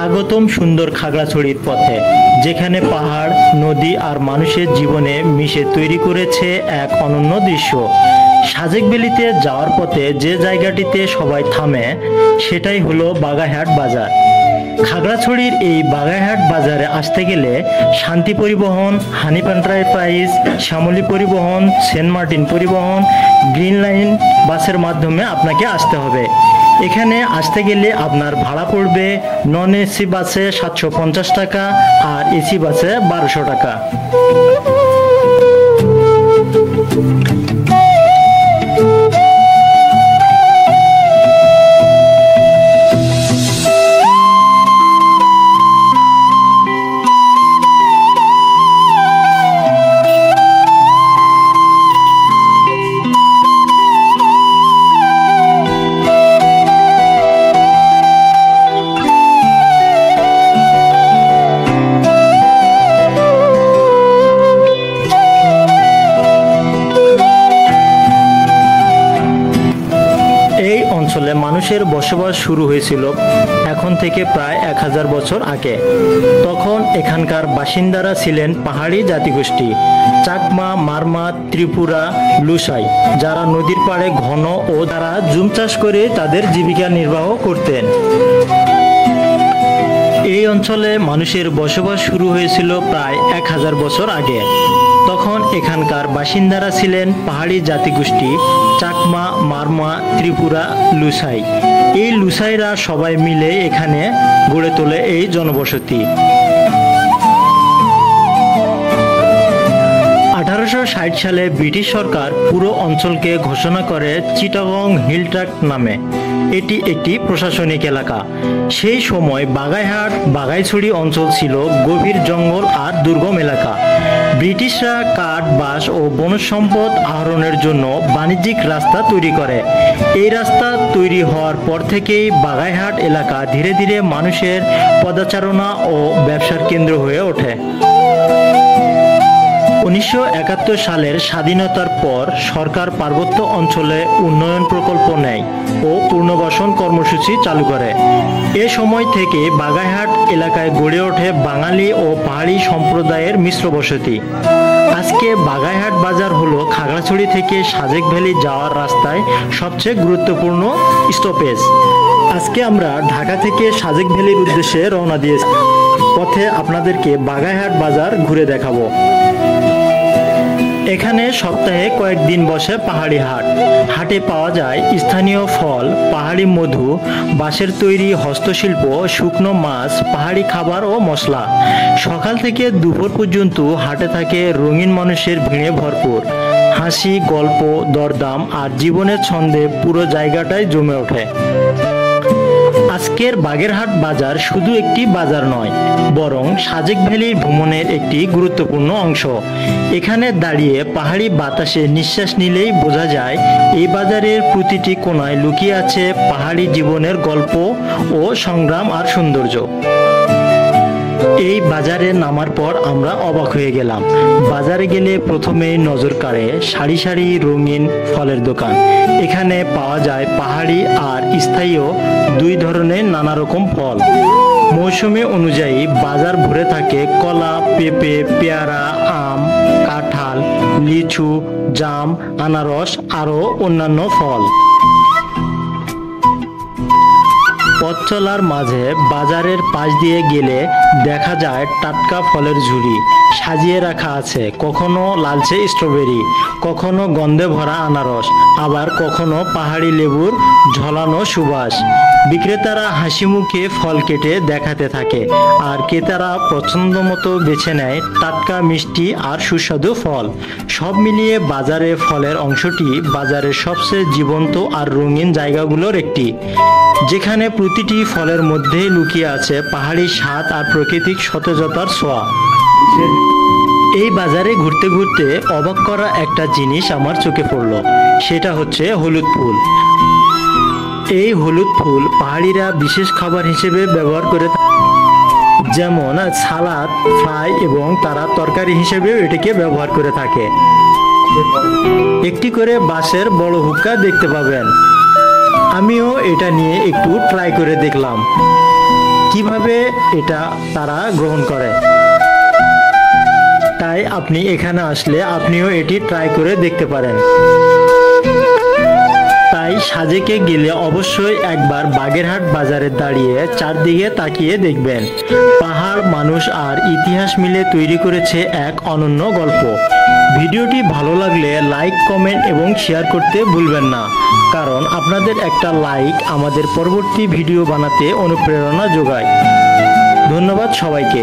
স্বাগতম সুন্দর খাগড়াছড়ির পথে, যেখানে পাহাড়, নদী আর মানুষের জীবনে মিশে তৈরি করেছে এক অনন্য দৃশ্য। সাজেক ভ্যালিতে যাওয়ার পথে যে জায়গাটিতে সবাই থামে সেটাই হলো বাগাইহাট বাজার। খাগড়াছড়ির এই বাগাইহাট বাজারে আসতে গেলে শান্তি পরিবহন, হানিফ এন্টারপ্রাইজ, শ্যামলী পরিবহন, সেন্ট মার্টিন পরিবহন, গ্রিন লাইন বাসের মাধ্যমে আপনাকে আসতে হবে। এখানে আসতে গেলে আপনার ভাড়া পড়বে নন এসি বাসে 750 টাকা আর এসি বাসে 1200 টাকা। মানুষের বসবাস শুরু হয়েছিল এখন থেকে প্রায় 1000 বছর আগে। তখন এখানকার বাসিন্দারা ছিলেন পাহাড়ি জাতিগোষ্ঠী চাকমা, মারমা, ত্রিপুরা, লুসাই, যারা নদীর পাড়ে ঘন ও তারা জুম চাষ করে তাদের জীবিকা নির্বাহ করতেন। এই অঞ্চলে মানুষের বসবাস শুরু হয়েছিল প্রায় 1000 বছর আগে। তখন এখানকার বাসিন্দারা ছিলেন পাহাড়ি জাতিগোষ্ঠী চাকমা, মারমা, ত্রিপুরা, লুসাই। এই লুসাইরা সবাই মিলে এখানে গড়ে তোলে এই জনবসতি। 1860 সালে ব্রিটিশ সরকার পুরো অঞ্চলকে ঘোষণা করে চিটাগং হিল ট্র্যাক্ট নামে। এটি একটি প্রশাসনিক এলাকা। সেই সময় বাগাইহাট, বাগাইছড়ি অঞ্চল ছিল গভীর জঙ্গল আর দুর্গম এলাকা। ব্রিটিশরা কাঠ, বাঁশ ও বনজ সম্পদ আহরণের জন্য বাণিজ্যিক রাস্তা তৈরি করে। এই রাস্তা তৈরি হওয়ার পর থেকেই বাগাইহাট এলাকা ধীরে ধীরে মানুষের পদচারণা ও ব্যবসার কেন্দ্র হয়ে ওঠে। 1971 সালের স্বাধীনতার পর সরকার পার্বত্য অঞ্চলে উন্নয়ন প্রকল্প নেয় ও পুনর্বাসন কর্মসূচি চালু করে। এ সময় থেকে বাগাইহাট এলাকায় গড়ে ওঠে বাঙালি ও পাহাড়ি সম্প্রদায়ের মিশ্র বসতি। আজকে বাগাইহাট বাজার হলো খাগড়াছড়ি থেকে সাজেক ভ্যালি যাওয়ার রাস্তায় সবচেয়ে গুরুত্বপূর্ণ স্টপেজ। আজকে আমরা ঢাকা থেকে সাজেক ভ্যালির উদ্দেশ্যে রওনা দিয়েছি। পথে আপনাদেরকে বাগাইহাট বাজার ঘুরে দেখাবো। এখানে সপ্তাহে কয়েকদিন বসে পাহাড়ি হাট। হাটে পাওয়া যায় স্থানীয় ফল, পাহাড়ি মধু, বাঁশের তৈরি হস্তশিল্প, শুকনো মাছ, পাহাড়ি খাবার ও মশলা। সকাল থেকে দুপুর পর্যন্ত হাটে থাকে রঙিন মানুষের ভিড়ে ভরপুর। হাসি, গল্প, দরদাম আর জীবনের ছন্দে পুরো জায়গাটাই জমে ওঠে। আজকের বাগেরহাট বাজার শুধু একটি বাজার নয়, বরং সাজেক ভ্যালির ভ্রমণের একটি গুরুত্বপূর্ণ অংশ। এখানে দাঁড়িয়ে পাহাড়ি বাতাসে নিঃশ্বাস নিলেই বোঝা যায় এই বাজারের প্রতিটি কোণায় লুকিয়ে আছে পাহাড়ি জীবনের গল্প ও সংগ্রাম আর সৌন্দর্য। এই বাজারে নামার পর আমরা অবাক হয়ে গেলাম। বাজারে গেলে প্রথমেই নজর কাড়ে সারি সারি রঙিন ফলের দোকান। এখানে পাওয়া যায় পাহাড়ি আর স্থায়ী দুই ধরনের নানা রকম ফল। মৌসুমী অনুযায়ী বাজার ভরে থাকে কলা, পেঁপে, পেয়ারা, আম, কাঁঠাল, লিচু, জাম, আনারস আরও অন্যান্য ফল। পথ চলার মাঝে বাজারের পাশ দিয়ে গেলে দেখা যায় টাটকা ফলের ঝুড়ি সাজিয়ে রাখা আছে। কখনো লালচে স্ট্রবেরি, কখনো গন্ধে ভরা আনারস, আবার কখনো পাহাড়ি লেবুর ঝলানো সুবাস। বিক্রেতারা হাসি মুখে ফল কেটে দেখাতে থাকে আর ক্রেতারা পছন্দ মতো বেছে নেয় টাটকা, মিষ্টি আর সুস্বাদু ফল। সব মিলিয়ে বাজারে ফলের অংশটি বাজারের সবচেয়ে জীবন্ত আর রঙিন জায়গাগুলোর একটি, যেখানে প্রতিটি ফলের মধ্যে লুকিয়ে আছে পাহাড়ি স্বাদ আর প্রাকৃতিক সতেজতার ছোঁয়া। এই বাজারে ঘুরতে ঘুরতে অবাক করা একটা জিনিস আমার চোখে পড়ল, সেটা হচ্ছে হলুদ ফুল। এই হলুদ ফুল পাহাড়িরা বিশেষ খাবার হিসেবে ব্যবহার করে, যেমন সালাদ, ফ্রাই এবং তারা তরকারি হিসেবেও এটিকে ব্যবহার করে থাকে। একটি করে বাঁশের বড় হুক্কা দেখতে পাবেন। আমিও এটা নিয়ে একটু ট্রাই করে দেখলাম। কিভাবে এটা তারা গ্রহণ করে। তাই আপনি এখানে আসলে আপনিও এটি ট্রাই করে দেখতে পারেন। তাই সাজেকে গেলে অবশ্যই একবার বাগেরহাট বাজারে দাঁড়িয়ে চারদিকে তাকিয়ে দেখবেন। পাহাড়, মানুষ আর ইতিহাস মিলে তৈরি করেছে এক অনন্য গল্প। ভিডিওটি ভালো লাগলে লাইক, কমেন্ট এবং শেয়ার করতে ভুলবেন না, কারণ আপনাদের একটা লাইক আমাদের পরবর্তী ভিডিও বানাতে অনুপ্রেরণা যোগায়। ধন্যবাদ সবাইকে।